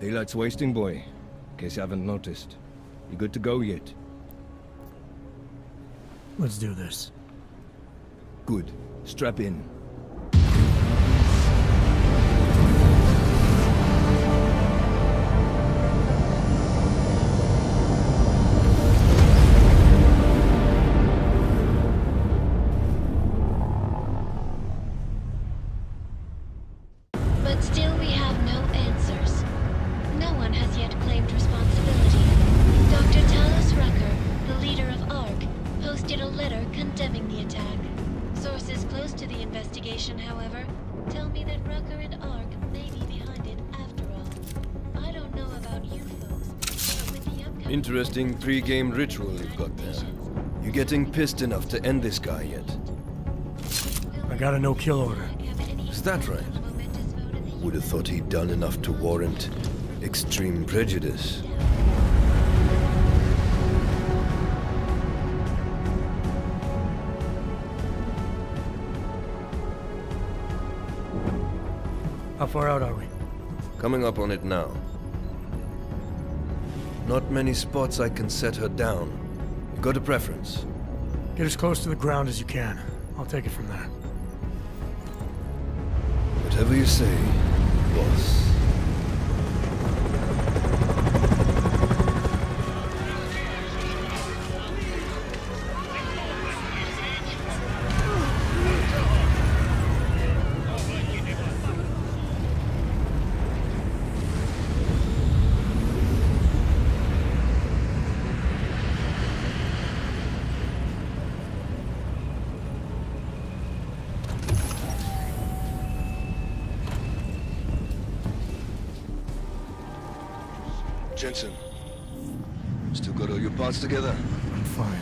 Daylight's wasting, boy. In case you haven't noticed. You good to go yet? Let's do this. Good. Strap in. But still we have no answers. No one has yet claimed responsibility. Dr. Talos Rucker, the leader of ARC, posted a letter condemning the attack. Sources close to the investigation, however, tell me that Rucker and ARC may be behind it after all. I don't know about you folks, but with the upcoming... Interesting pre-game ritual you've got there. You getting pissed enough to end this guy yet? I got a no-kill order. Is that right? Would have thought he'd done enough to warrant extreme prejudice. How far out are we? Coming up on it now. Not many spots I can set her down. You got a preference? Get as close to the ground as you can. I'll take it from there. Whatever you say, boss. Jensen, still got all your parts together? I'm fine.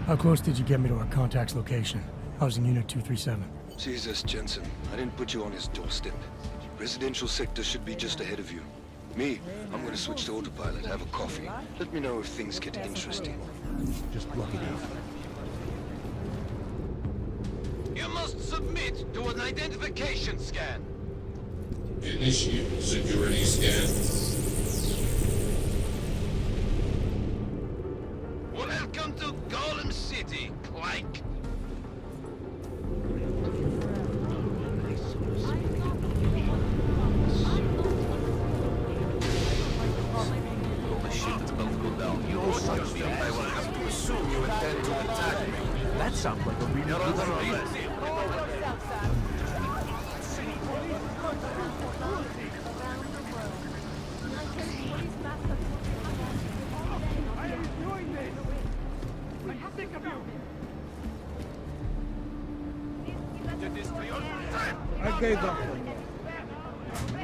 How close did you get me to our contact's location? I was in Unit 237. Jesus, Jensen, I didn't put you on his doorstep. Residential sector should be just ahead of you. Me, I'm gonna switch to autopilot, have a coffee. Let me know if things get interesting. Just block it in. You must submit to an identification scan. Initiate security scan. Welcome to Golem City, Clank. All the shit that's about to go down. You also I will have to assume you intend to attack me. That sounds like a really good idea. I gave up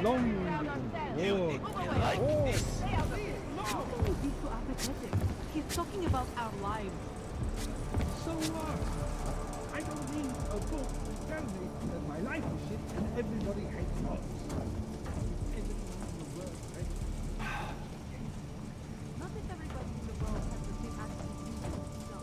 long war. He's too apathetic. He's talking about our lives. So what? I don't need a book to tell me that my life is shit and everybody hates us. Not that everybody in the world has the same attitude you do, so.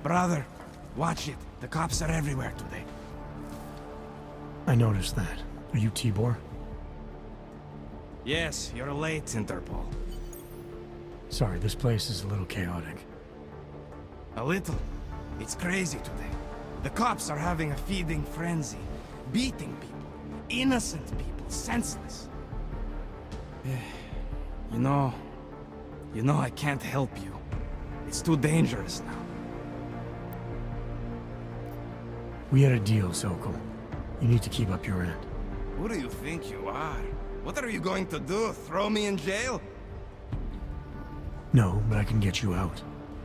Brother, watch it. The cops are everywhere today. I noticed that. Are you Tibor? Yes, you're late, Interpol. Sorry, this place is a little chaotic. A little. It's crazy today. The cops are having a feeding frenzy. Beating people. Innocent people. Senseless. You know, I can't help you. It's too dangerous now. We had a deal, Sokol. You need to keep up your end. Who do you think you are? What are you going to do? Throw me in jail? No, but I can get you out.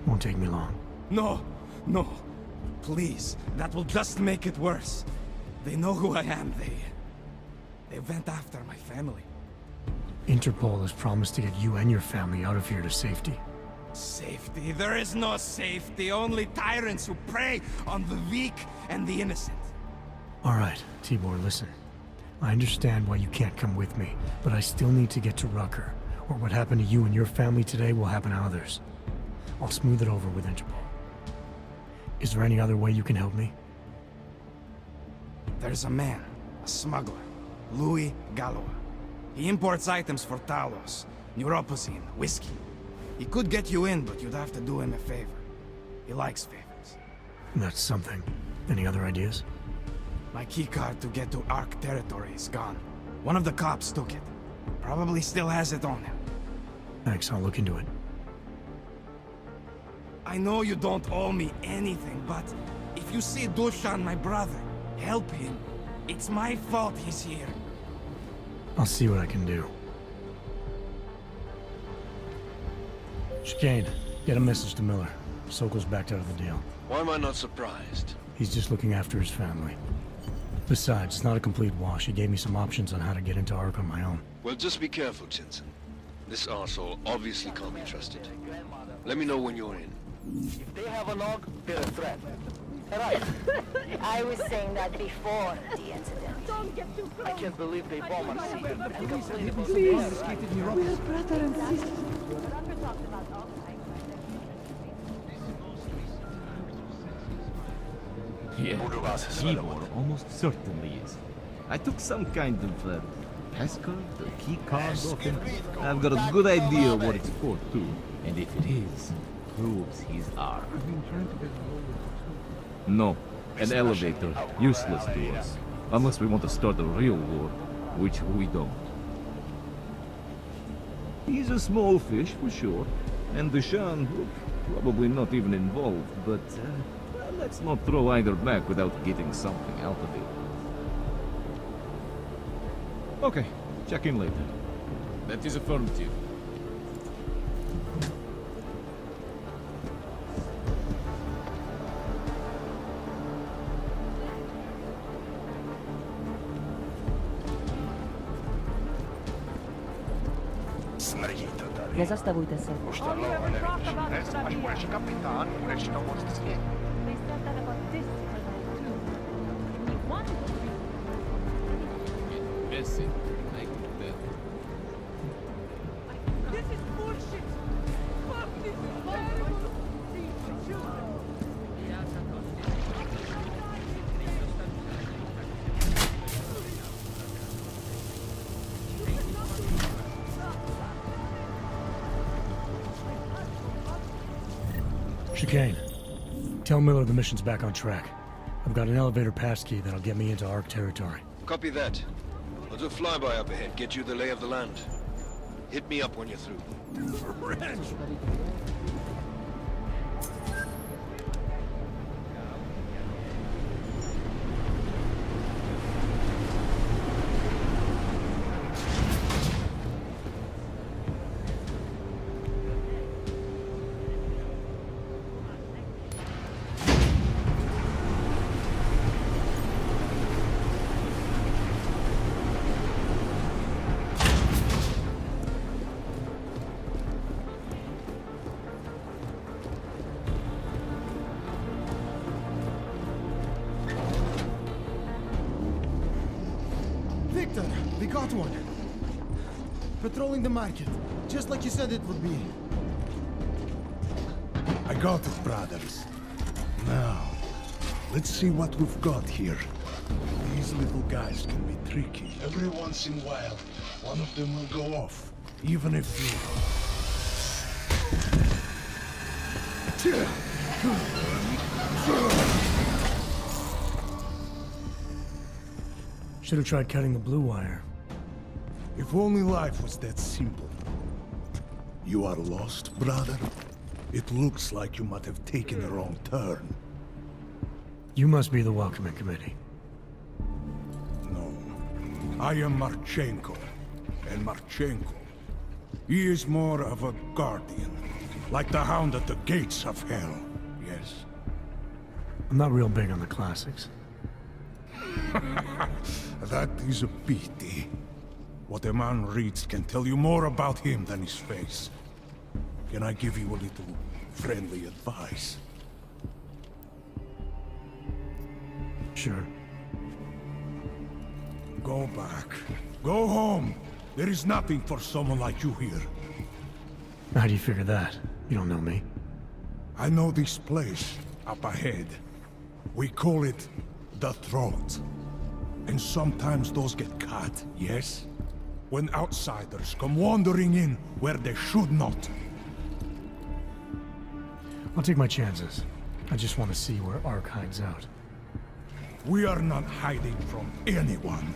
Won't take me long. No, no. Please, that will just make it worse. They know who I am. They went after my family. Interpol has promised to get you and your family out of here to safety. Safety? There is no safety. Only tyrants who prey on the weak and the innocent. All right, Tibor, listen. I understand why you can't come with me, but I still need to get to Rucker, or what happened to you and your family today will happen to others. I'll smooth it over with Interpol. Is there any other way you can help me? There's a man, a smuggler, Louis Gallois. He imports items for Talos, neuropozyne, whiskey. He could get you in, but you'd have to do him a favor. He likes favors. That's something. Any other ideas? My keycard to get to Ark territory is gone. One of the cops took it. Probably still has it on him. Thanks, I'll look into it. I know you don't owe me anything, but if you see Dushan, my brother, help him. It's my fault he's here. I'll see what I can do. Chicane, get a message to Miller. Sokol's backed out of the deal. Why am I not surprised? He's just looking after his family. Besides, it's not a complete wash. He gave me some options on how to get into Ark on my own. Well, just be careful, Jensen. This arsehole obviously can't be trusted. Let me know when you're in. If they have a log, they're a threat. Right. I was saying that before the incident. Don't get too close. I can't believe they bomb us and completely Please, We're brother and sister. Rucker talked about all the Yes, Tibor almost certainly is. I took some kind of passcode, the key card off him. I've got a good idea what it's for too, and if it is, proves he's ours. No, an elevator, useless to us. Unless we want to start a real war, which we don't. He's a small fish for sure, and Dushan, probably not even involved, but well, let's not throw either back without getting something out of it. Okay, check in later. That is affirmative. Не заставуйте се. They said that about this too. We wanted to be. Merci. This is bullshit. Fuck this is terrible. Chicane, tell Miller the mission's back on track. I've got an elevator passkey that'll get me into Ark territory. Copy that. I'll do a flyby up ahead, get you the lay of the land. Hit me up when you're through. Victor, we got one. Patrolling the market, just like you said it would be. I got it, brothers. Now, let's see what we've got here. These little guys can be tricky. Every once in a while, one of them will go off, even if you... Should have tried cutting the blue wire. If only life was that simple. You are lost, brother? It looks like you might have taken a wrong turn. You must be the welcoming committee. No. I am Marchenko. And Marchenko, he is more of a guardian. Like the hound at the gates of hell. Yes. I'm not real big on the classics. That is a pity. What a man reads can tell you more about him than his face. Can I give you a little friendly advice? Sure. Go back. Go home. There is nothing for someone like you here. How do you figure that? You don't know me. I know this place, up ahead. We call it the Throat. And sometimes those get cut, yes? When outsiders come wandering in where they should not. I'll take my chances. I just want to see where Ark hides out. We are not hiding from anyone.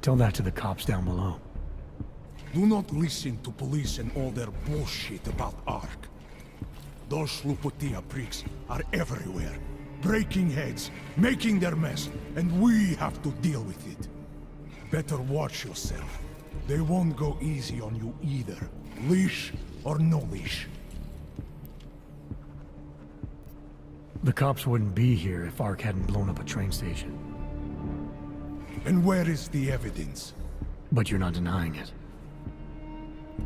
Tell that to the cops down below. Do not listen to police and all their bullshit about Ark. Those Slupotia pricks are everywhere. Breaking heads, making their mess, and we have to deal with it. Better watch yourself. They won't go easy on you either. Leash or no leash. The cops wouldn't be here if Ark hadn't blown up a train station. And where is the evidence? But you're not denying it.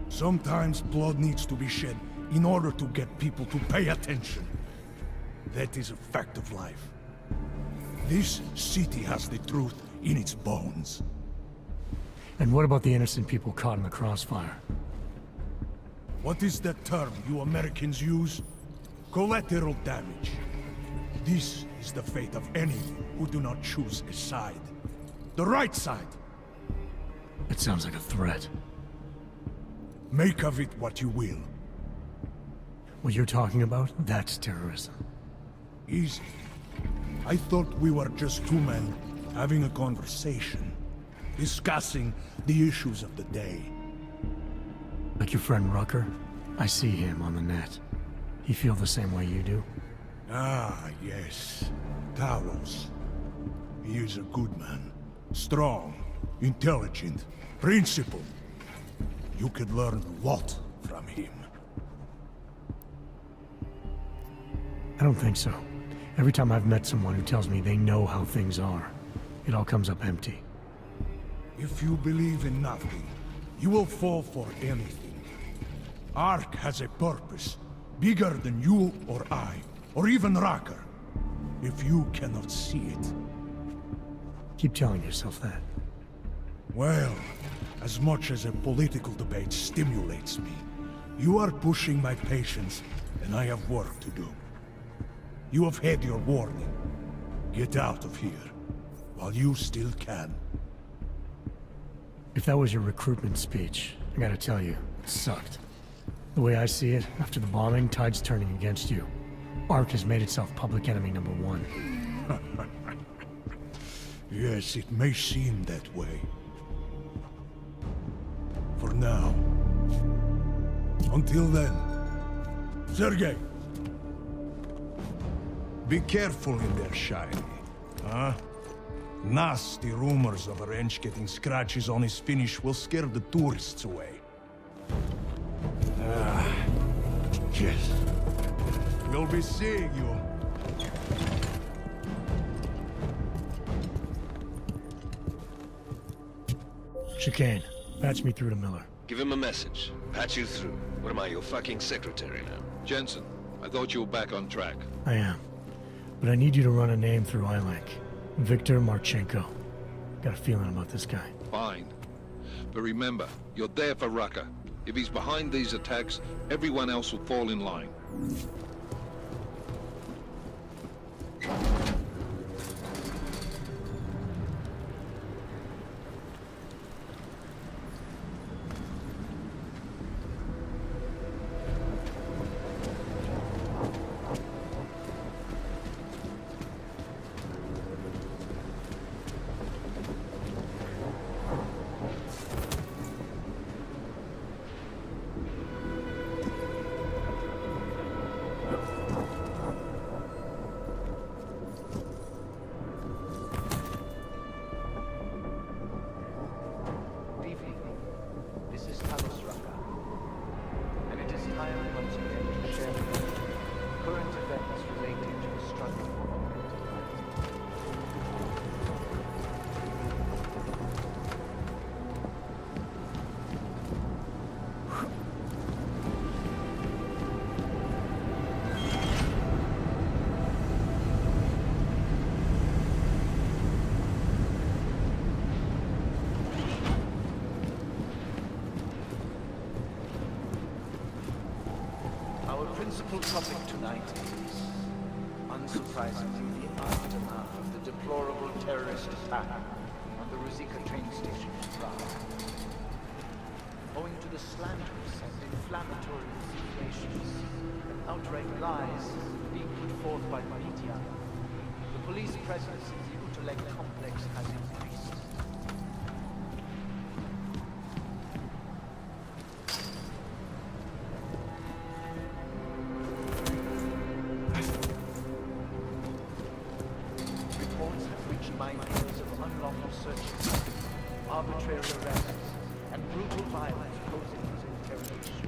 Sometimes blood needs to be shed in order to get people to pay attention. That is a fact of life. This city has the truth in its bones. And what about the innocent people caught in the crossfire? What is that term you Americans use? Collateral damage. This is the fate of any who do not choose a side. The right side. It sounds like a threat. Make of it what you will. What you're talking about, that's terrorism. Easy. I thought we were just two men having a conversation, discussing the issues of the day. Like your friend Rucker? I see him on the net. He feel the same way you do? Ah, yes. Talos. He is a good man. Strong, intelligent, principled. You could learn a lot from him. I don't think so. Every time I've met someone who tells me they know how things are, it all comes up empty. If you believe in nothing, you will fall for anything. Ark has a purpose, bigger than you or I, or even Rucker. If you cannot see it. Keep telling yourself that. Well, as much as a political debate stimulates me, you are pushing my patience, and I have work to do. You have had your warning. Get out of here, while you still can. If that was your recruitment speech, I gotta tell you, it sucked. The way I see it, after the bombing, tide's turning against you. Ark has made itself public enemy #1. Yes, it may seem that way. For now. Until then. Sergei! Be careful in there, Shiny. Huh? Nasty rumors of a wrench getting scratches on his finish will scare the tourists away. Yes. We'll be seeing you. Chicane, patch me through to Miller. Give him a message. Patch you through. What am I, your fucking secretary now? Jensen, I thought you were back on track. I am. But I need you to run a name through iLink. Viktor Marchenko. Got a feeling about this guy. Fine. But remember, you're there for Rucker. If he's behind these attacks, everyone else will fall in line. principal topic tonight is, unsurprisingly, the aftermath of the deplorable terrorist attack on the Ruzicka train station in Prague. Owing to the slanderous and inflammatory insinuations and outright lies being put forth by the media, the police presence in the Utelek complex has increased. Reports have reached my ears of unlawful searches, arbitrary arrests, and brutal violence posing as interrogation.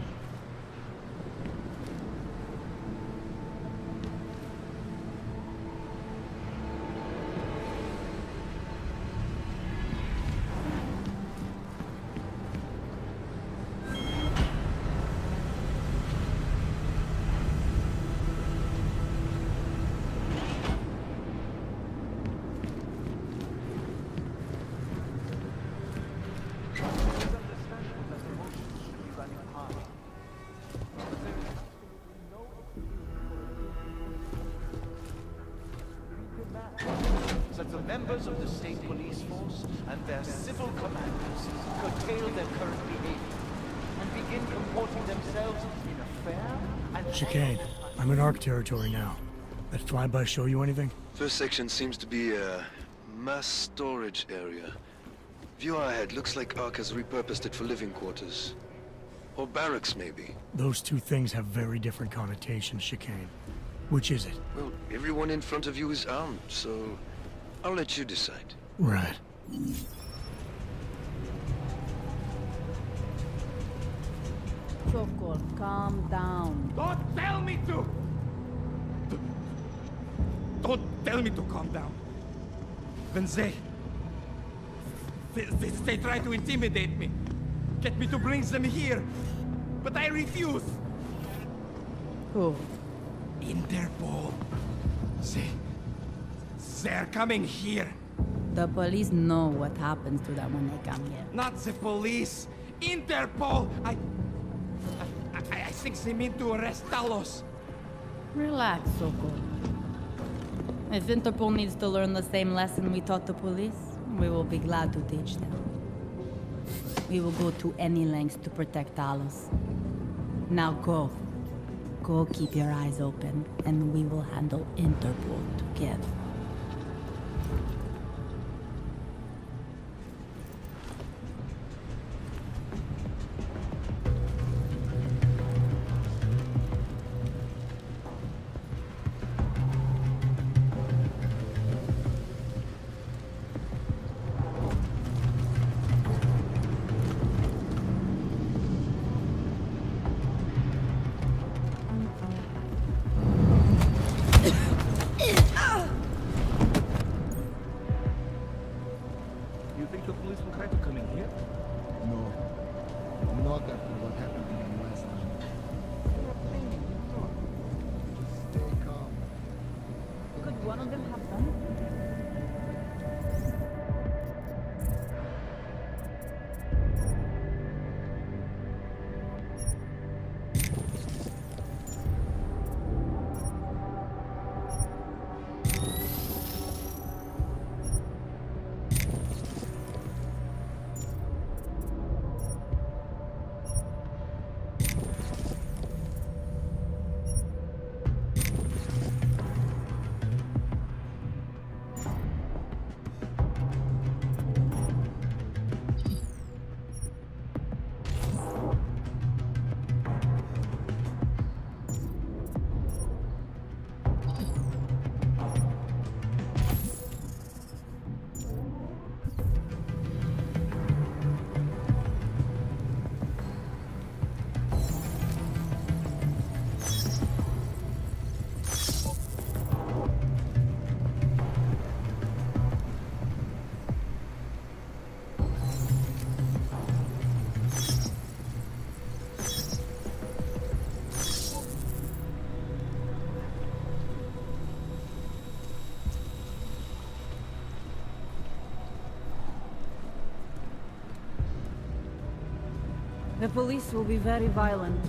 That the members of the state police force and their civil commanders curtail their current behavior and begin comporting themselves in a fair and... Chicane, I'm in ARC territory now. That flyby show you anything? First section seems to be a mass storage area. View ahead looks like ARC has repurposed it for living quarters. Or barracks, maybe. Those two things have very different connotations, Chicane. Which is it? Well, everyone in front of you is armed, so I'll let you decide. Right. Choco, calm down. Don't tell me to! Don't tell me to calm down. When they try to intimidate me, get me to bring them here, but I refuse. Who? Interpol. They're coming here. The police know what happens to them when they come here. Not the police. Interpol. I think they mean to arrest Talos. Relax, Soko. If Interpol needs to learn the same lesson we taught the police, we will be glad to teach them. We will go to any lengths to protect Talos. Now go. Go keep your eyes open, and we will handle Interpol together. The police will be very violent.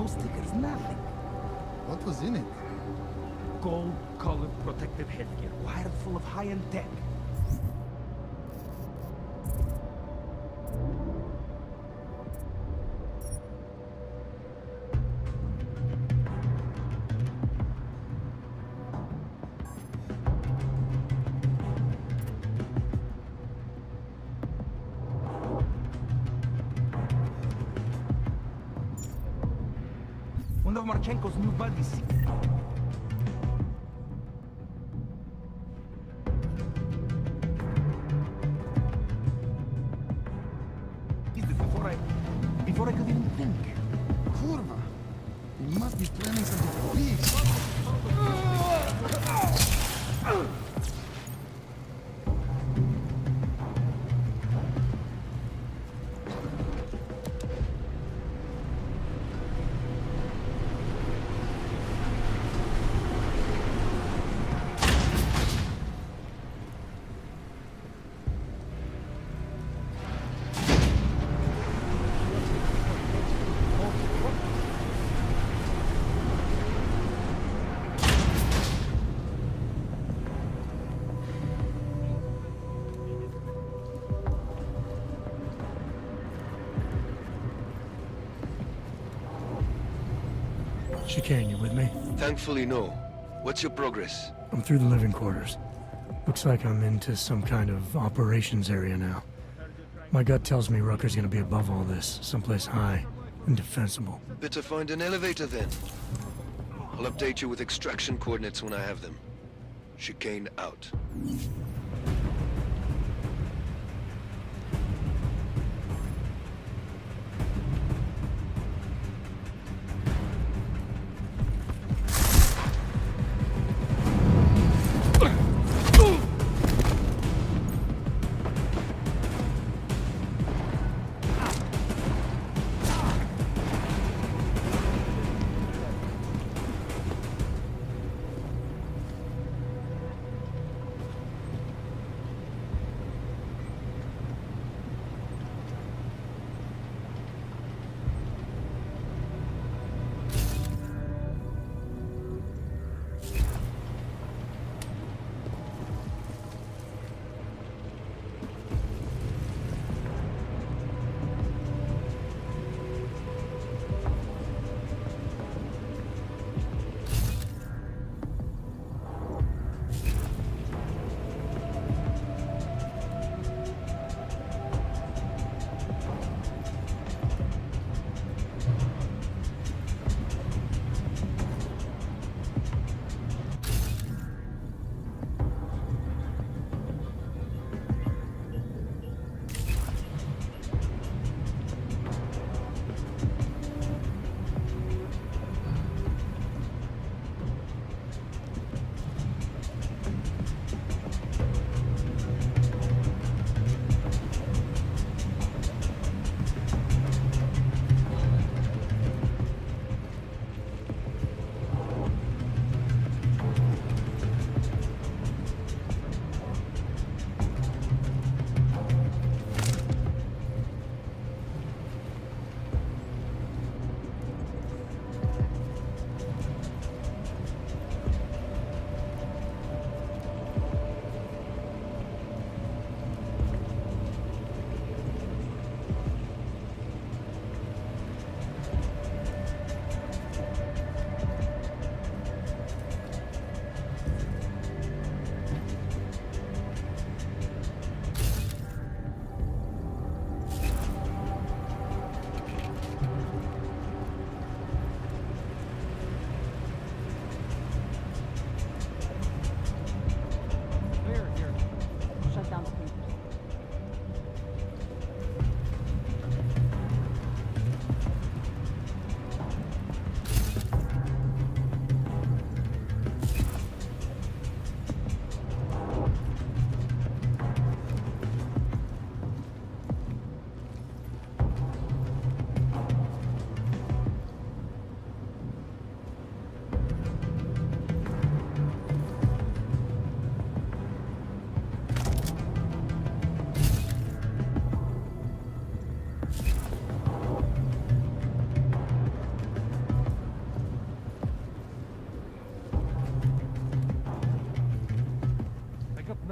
no stickers, nothing. What was in it? Gold-colored protective headgear, wired full of high-end tech. One of Marchenko's new buddies. Before I could even think. Kurva! He must be planning something big. Chicane, you with me? Thankfully, no. What's your progress? I'm through the living quarters. Looks like I'm into some kind of operations area now. My gut tells me Rucker's gonna be above all this, someplace high and defensible. Better find an elevator then. I'll update you with extraction coordinates when I have them. Chicane out.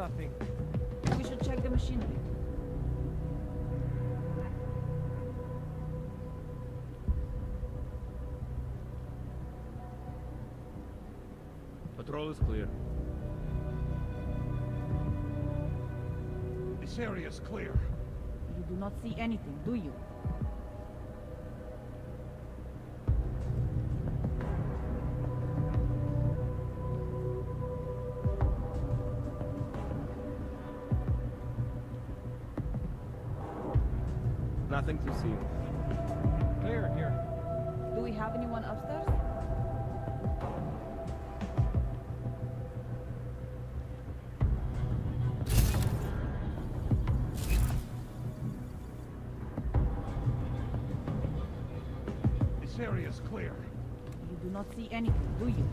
nothing. We should check the machinery. Patrol is clear. This area is clear. You do not see anything, do you? Nothing to see. Clear here. Do we have anyone upstairs? This area is clear. You do not see anything, do you?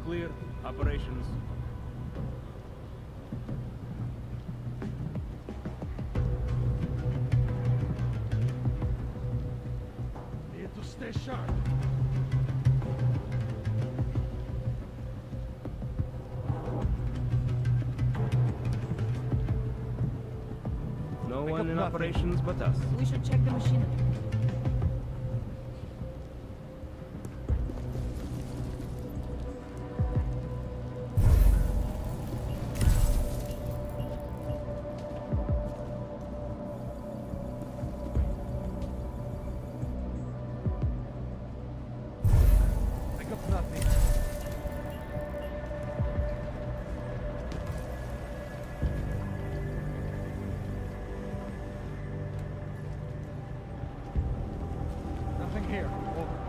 Clear. Operations. Need to stay sharp. No Pick one up in nothing. operations but us. We should check the machinery. Pick up nothing. Nothing here. Over.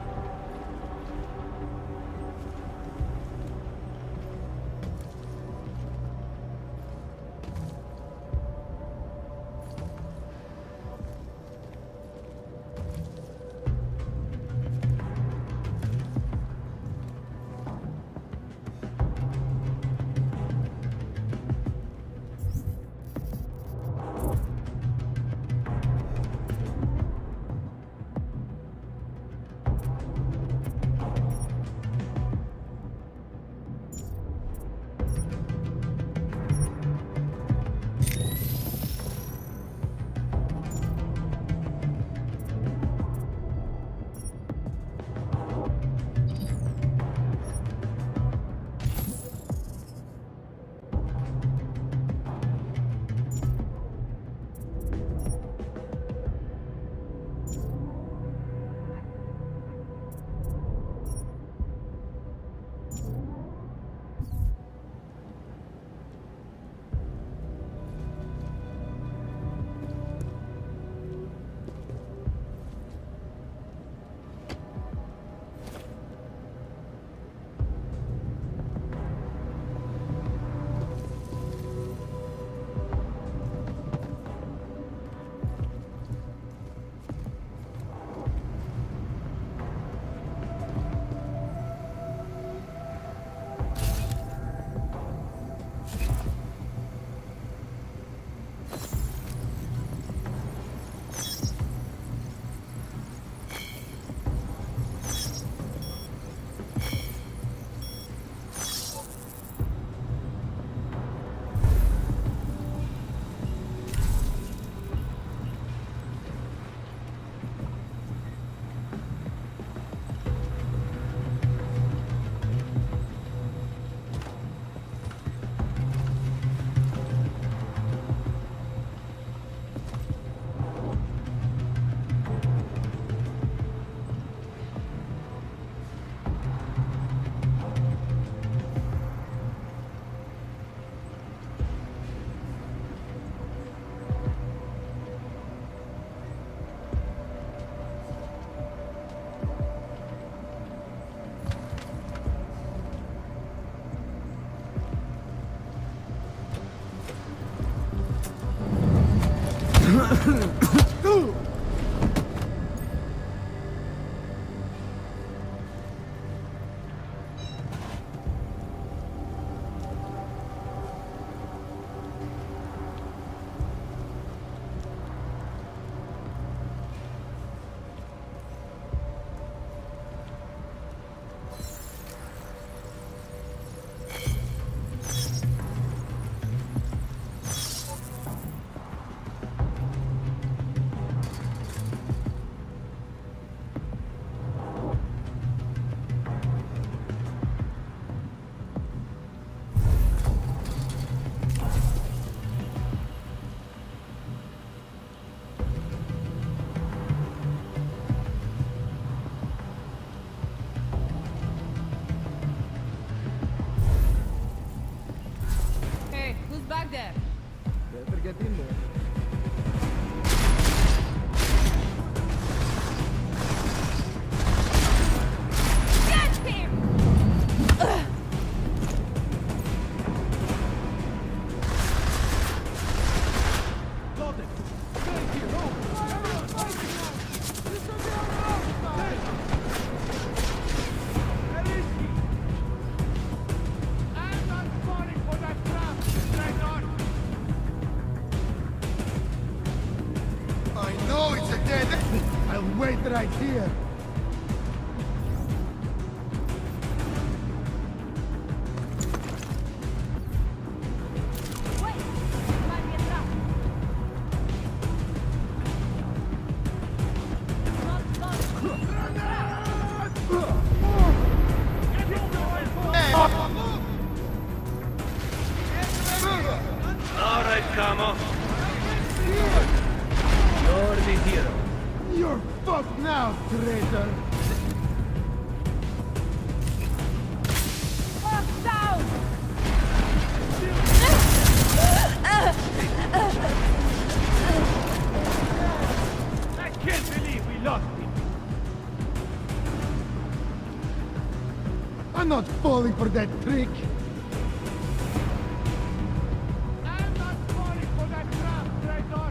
right here. Alright, Camo. You're the hero. You're fucked now, traitor. I can't believe we lost him. I'm not falling for that trick. I'm not falling for that trap, traitor.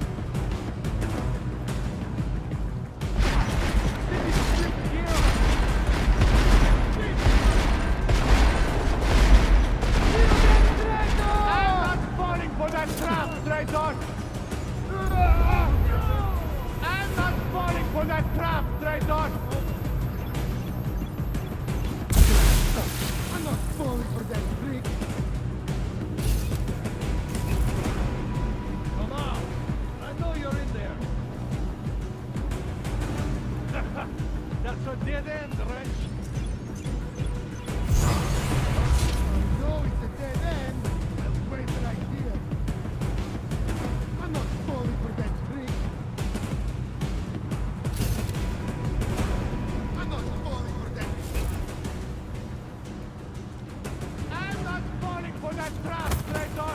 This is trick here. I'm not falling for that trap, traitor. I'm not falling for that trap, traitor. I'm not falling for that trick. Come on. I know you're in there. That's a dead end, Wrench. No, it's a dead end. I'll wait right here. I'm not falling for that trick. I'm not falling for that. I'm not falling for that trap, traitor.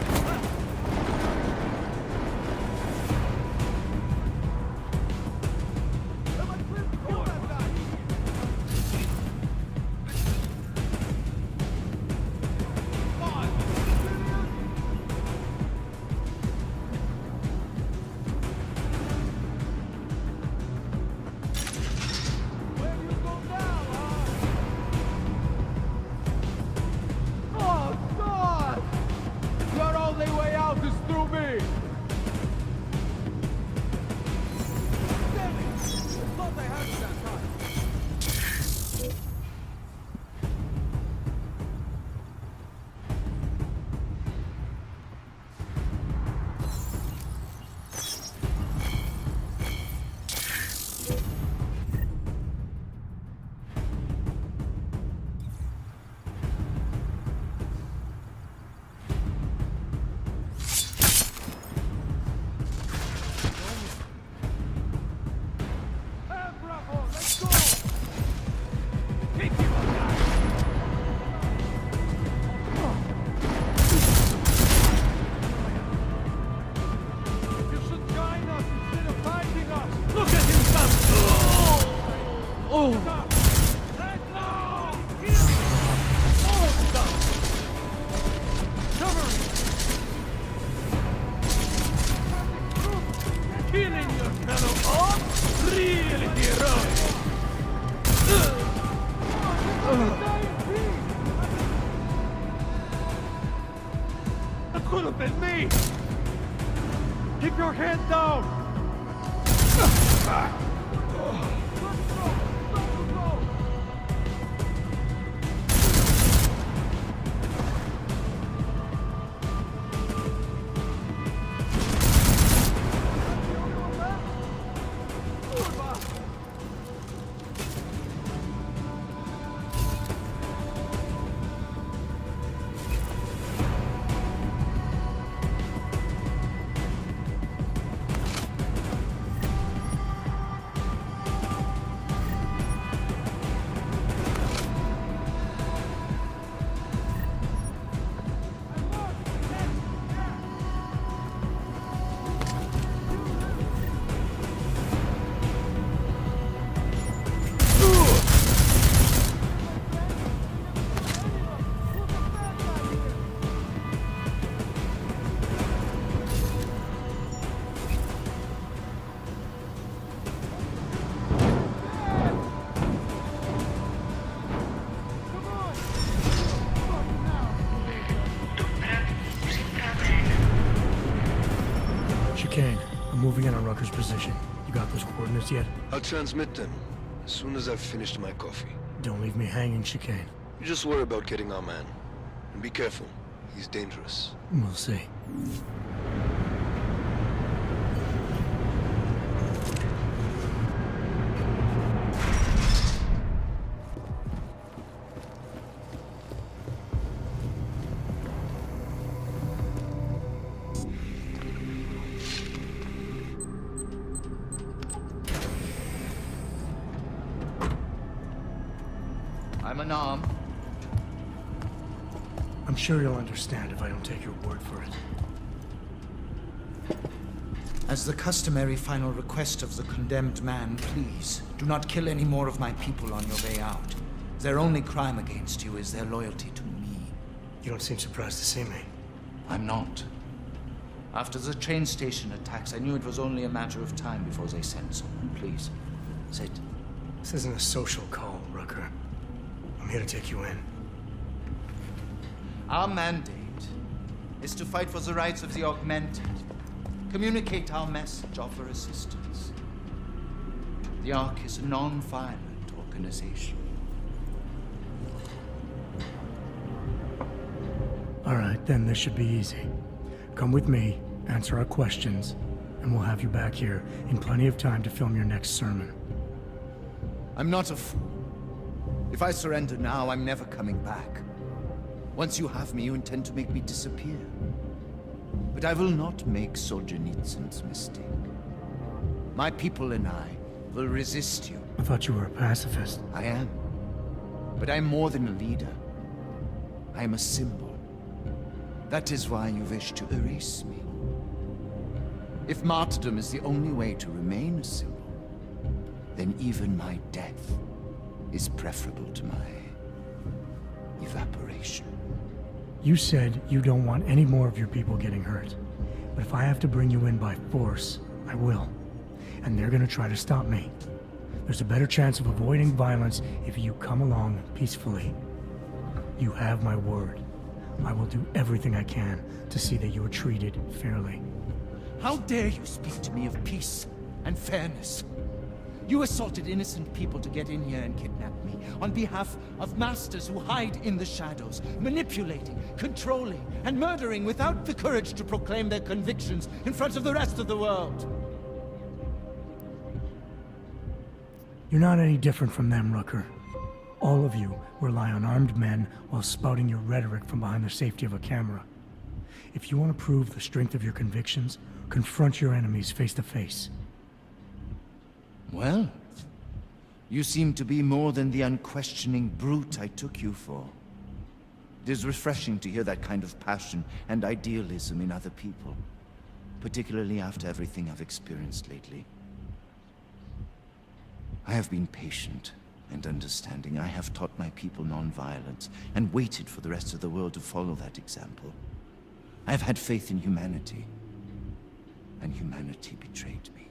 Oh, God! Your only way out is through me! Damn it! I thought I had you that time. Hey, Bravo, let's go! Kick him up, guys! You should join us instead of fighting us! Look at him come! Oh! Stop! Let go! Oh, stop! Cover me! Killing your fellow orc? Really heroic! That could have been me! Keep your head down! Chicane, I'm moving in on Rucker's position. You got those coordinates yet? I'll transmit them. as soon as I've finished my coffee. Don't leave me hanging, Chicane. You just worry about getting our man. And be careful. He's dangerous. We'll see. I'm an arm. I'm sure you'll understand if I don't take your word for it. As the customary final request of the condemned man, please, do not kill any more of my people on your way out. Their only crime against you is their loyalty to me. You don't seem surprised to see me. I'm not. After the train station attacks, I knew it was only a matter of time before they sent someone. Please, sit. This isn't a social call, Rucker. I'm here to take you in. Our mandate is to fight for the rights of the augmented. Communicate our message, offer assistance. The Ark is a non-violent organization. All right, then this should be easy. Come with me, answer our questions, and we'll have you back here in plenty of time to film your next sermon. I'm not a fool. If I surrender now, I'm never coming back. Once you have me, you intend to make me disappear. But I will not make Solzhenitsyn's mistake. My people and I will resist you. I thought you were a pacifist. I am. But I'm more than a leader. I am a symbol. That is why you wish to erase me. If martyrdom is the only way to remain a symbol, then even my death is preferable to my evaporation. You said you don't want any more of your people getting hurt. But if I have to bring you in by force, I will. And they're gonna try to stop me. There's a better chance of avoiding violence if you come along peacefully. You have my word. I will do everything I can to see that you are treated fairly. How dare you speak to me of peace and fairness? You assaulted innocent people to get in here and kidnap me on behalf of masters who hide in the shadows, manipulating, controlling, and murdering without the courage to proclaim their convictions in front of the rest of the world. You're not any different from them, Rucker. All of you rely on armed men while spouting your rhetoric from behind the safety of a camera. If you want to prove the strength of your convictions, confront your enemies face to face. Well, you seem to be more than the unquestioning brute I took you for. It is refreshing to hear that kind of passion and idealism in other people, particularly after everything I've experienced lately. I have been patient and understanding. I have taught my people non-violence and waited for the rest of the world to follow that example. I have had faith in humanity, and humanity betrayed me.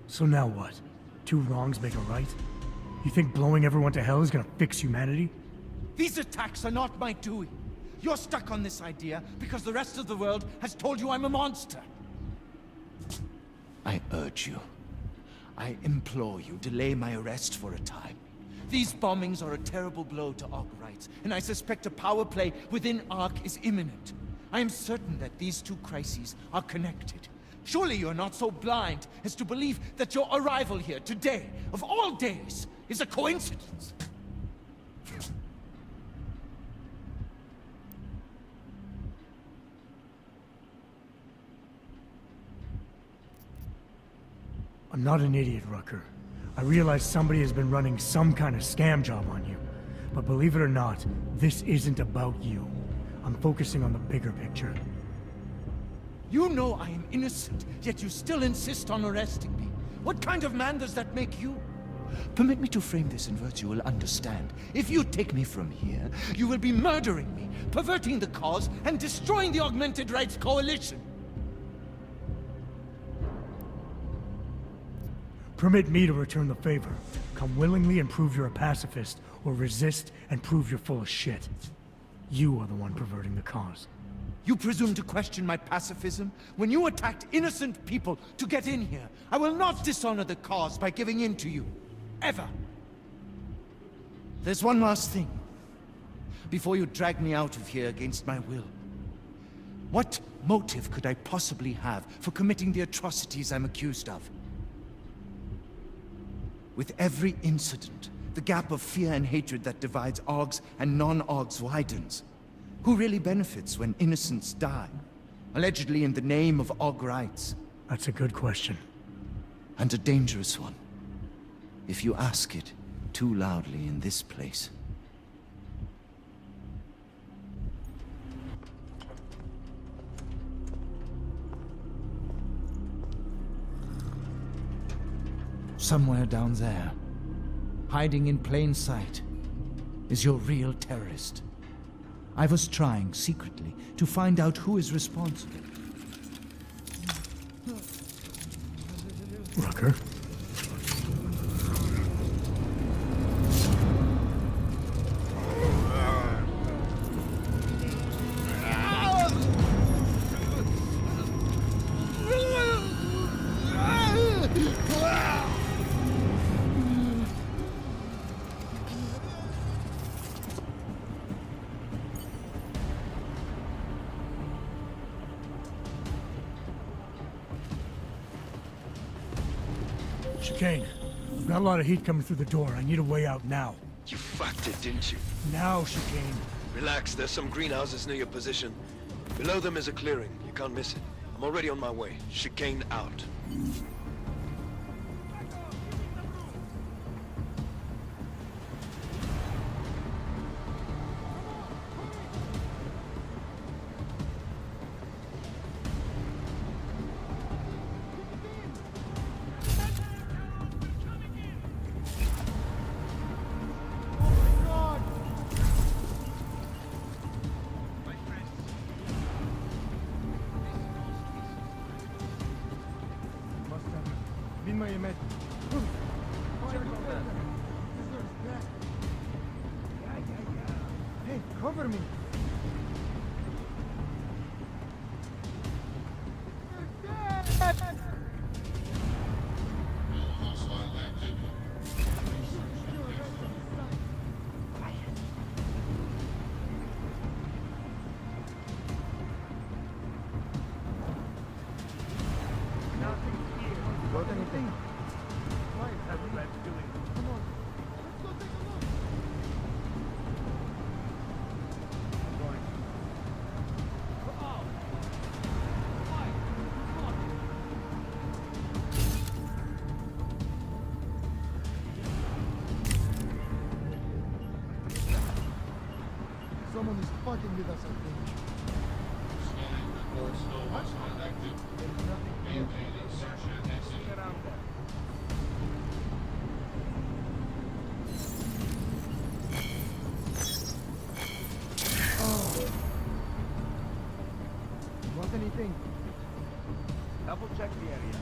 So now what? Two wrongs make a right? You think blowing everyone to hell is gonna fix humanity? These attacks are not my doing. You're stuck on this idea because the rest of the world has told you I'm a monster. I urge you, I implore you, delay my arrest for a time. These bombings are a terrible blow to Ark rights, and I suspect a power play within Ark is imminent. I am certain that these two crises are connected. Surely you're not so blind as to believe that your arrival here today, of all days, is a coincidence. I'm not an idiot, Rucker. I realize somebody has been running some kind of scam job on you. But believe it or not, this isn't about you. I'm focusing on the bigger picture. You know I am innocent, yet you still insist on arresting me. What kind of man does that make you? Permit me to frame this in words you will understand. If you take me from here, you will be murdering me, perverting the cause, and destroying the Augmented Rights Coalition. Permit me to return the favor. Come willingly and prove you're a pacifist, or resist and prove you're full of shit. You are the one perverting the cause. You presume to question my pacifism? When you attacked innocent people to get in here, I will not dishonor the cause by giving in to you. Ever. There's one last thing. Before you drag me out of here against my will. What motive could I possibly have for committing the atrocities I'm accused of? With every incident, the gap of fear and hatred that divides Augs and non-Augs widens. Who really benefits when innocents die? Allegedly in the name of Aug rights. That's a good question. And a dangerous one. If you ask it too loudly in this place. Somewhere down there, hiding in plain sight, is your real terrorist. I was trying, secretly, to find out who is responsible. Rucker? Chicane, I've got a lot of heat coming through the door. I need a way out now. You fucked it, didn't you? Now, Chicane. Relax, there's some greenhouses near your position. Below them is a clearing. You can't miss it. I'm already on my way. Chicane out. Hey, cover me. Got anything? That's what I'm doing. Come on. Let's go take a look. Someone is fucking with us, I think. Want anything? Double check the area.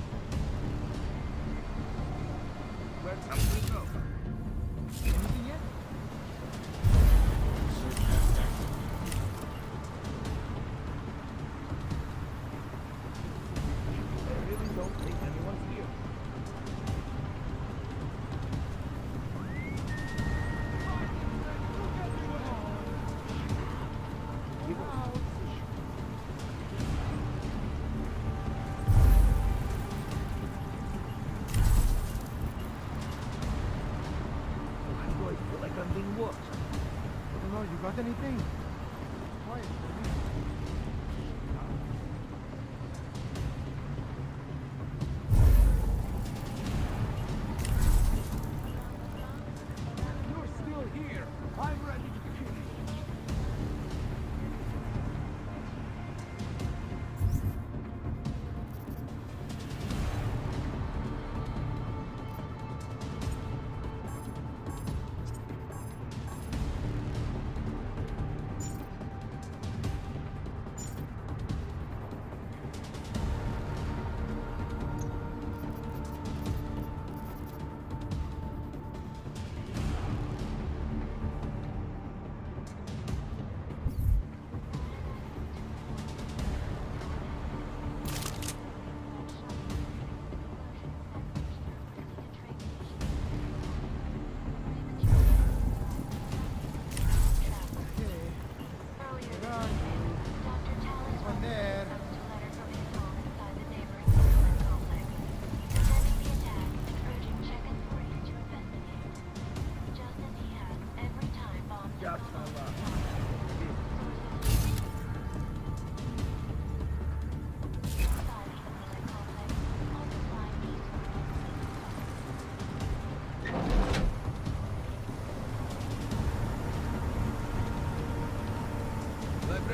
Where's something go? Anything yet? I really don't think anyone's here. You got anything? Quiet, baby. You're still here. I'm ready to kill you.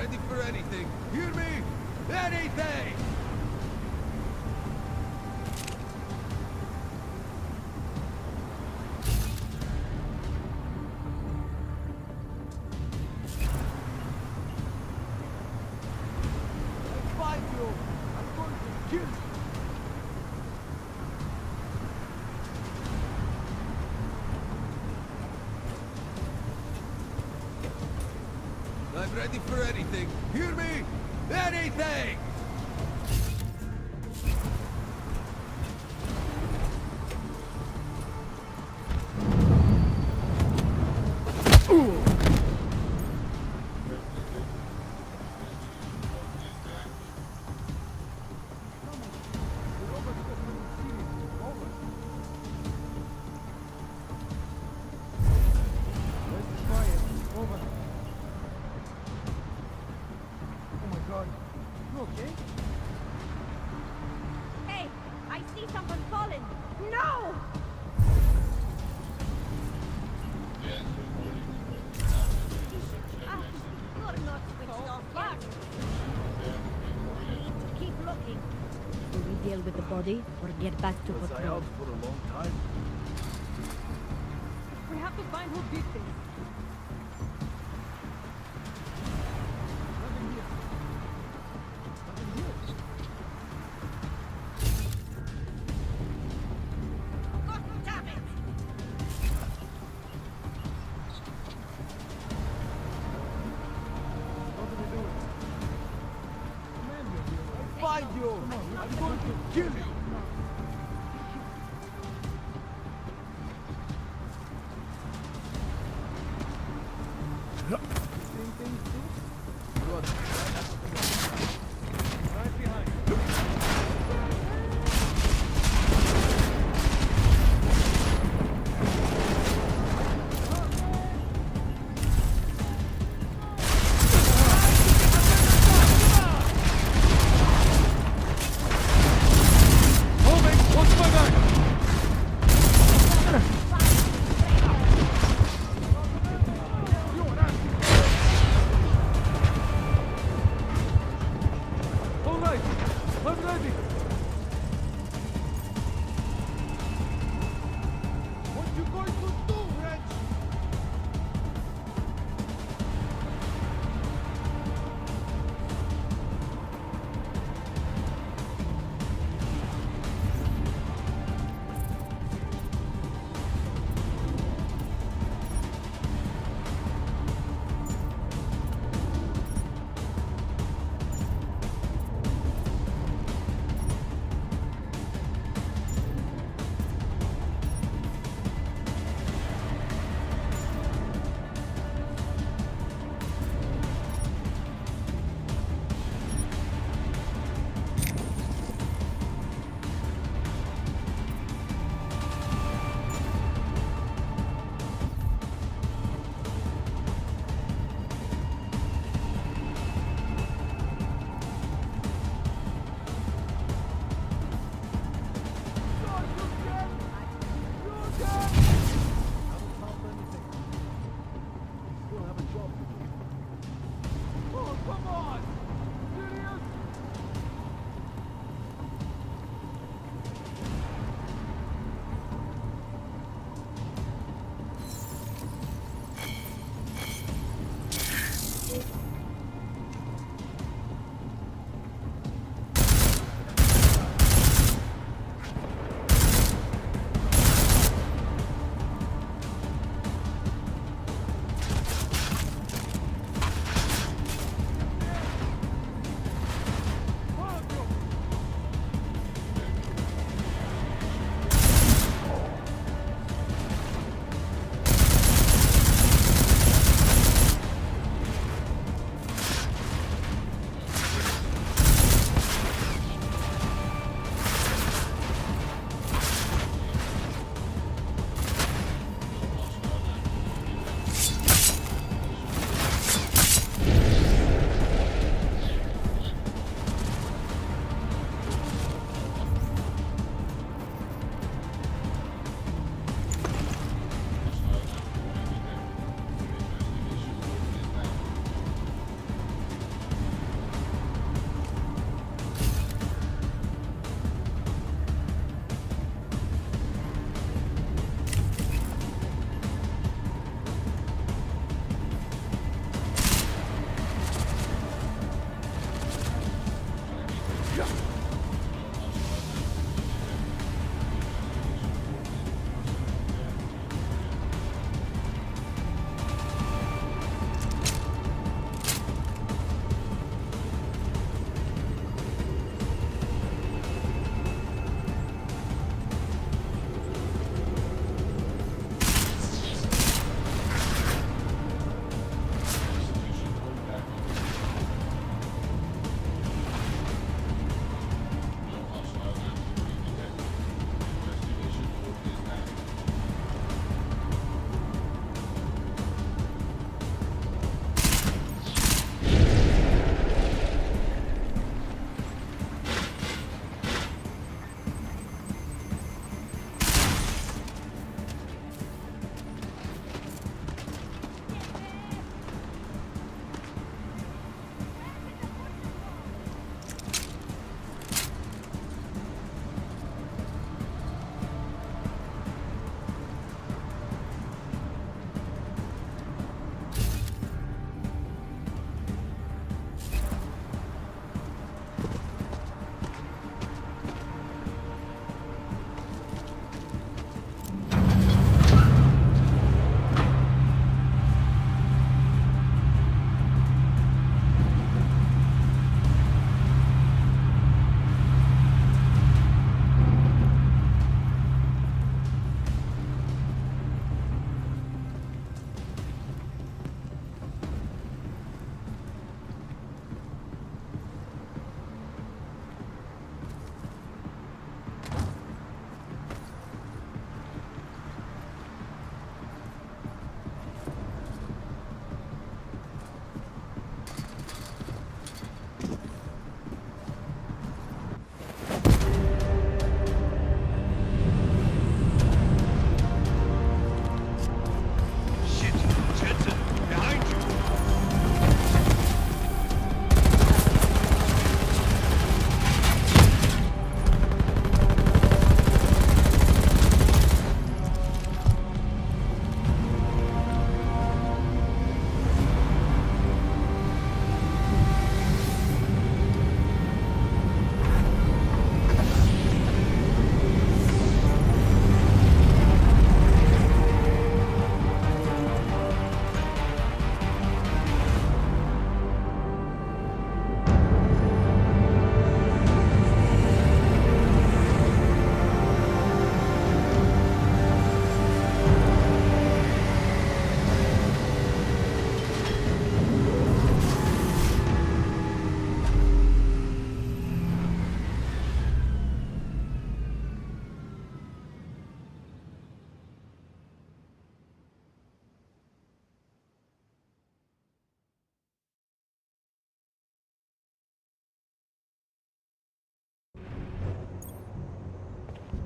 ready for anything. Hear me? Anything! I'll find you. I'm going to kill you. I'm ready for anything. Hear me? Anything! Hey, I see someone falling. No! You're not switched off yet. We need to keep looking. Do we deal with the body or get back to Was I patrol? out for a long time? We have to find who did this. God damn it! I'll find you. I'm going to kill you.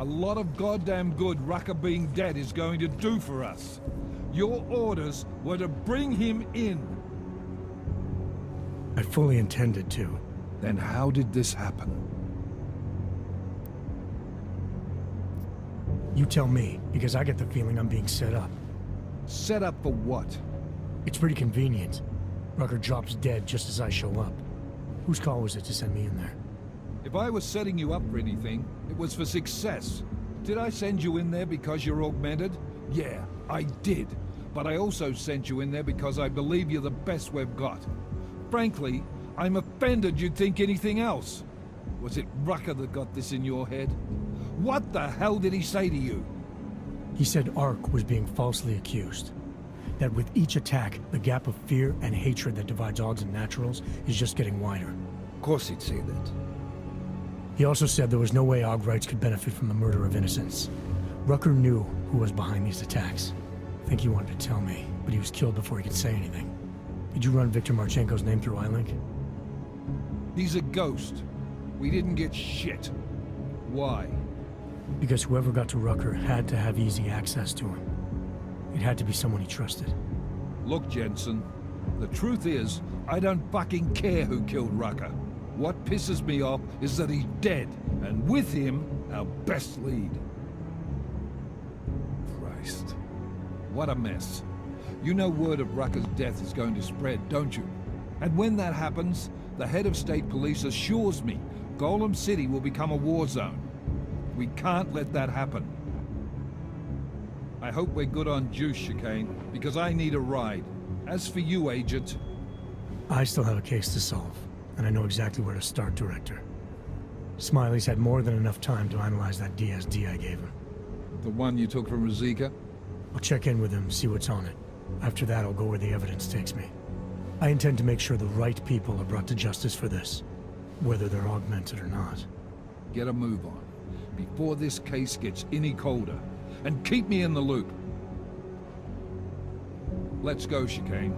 a lot of goddamn good Rucker being dead is going to do for us. Your orders were to bring him in. I fully intended to. Then how did this happen? You tell me, because I get the feeling I'm being set up. Set up for what? It's pretty convenient. Rucker drops dead just as I show up. Whose call was it to send me in there? If I was setting you up for anything, it was for success. Did I send you in there because you're augmented? Yeah, I did. But I also sent you in there because I believe you're the best we've got. Frankly, I'm offended you'd think anything else. Was it Rucker that got this in your head? What the hell did he say to you? He said Ark was being falsely accused. That with each attack, the gap of fear and hatred that divides Augs and Naturals is just getting wider. Of course he'd say that. He also said there was no way Aug rights could benefit from the murder of innocents. Rucker knew who was behind these attacks. I think he wanted to tell me, but he was killed before he could say anything. Did you run Viktor Marchenko's name through iLink? He's a ghost. We didn't get shit. Why? Because whoever got to Rucker had to have easy access to him. It had to be someone he trusted. Look, Jensen, the truth is, I don't fucking care who killed Rucker. What pisses me off is that he's dead, and with him, our best lead. Christ. What a mess. You know word of Rucker's death is going to spread, don't you? And when that happens, the head of state police assures me Golem City will become a war zone. We can't let that happen. I hope we're good on juice, Chicane, because I need a ride. As for you, Agent... I still have a case to solve, and I know exactly where to start, Director. Smiley's had more than enough time to analyze that DSD I gave him. The one you took from Ruzicka? I'll check in with him, see what's on it. After that, I'll go where the evidence takes me. I intend to make sure the right people are brought to justice for this, whether they're augmented or not. Get a move on, before this case gets any colder. And keep me in the loop. Let's go, Chicane.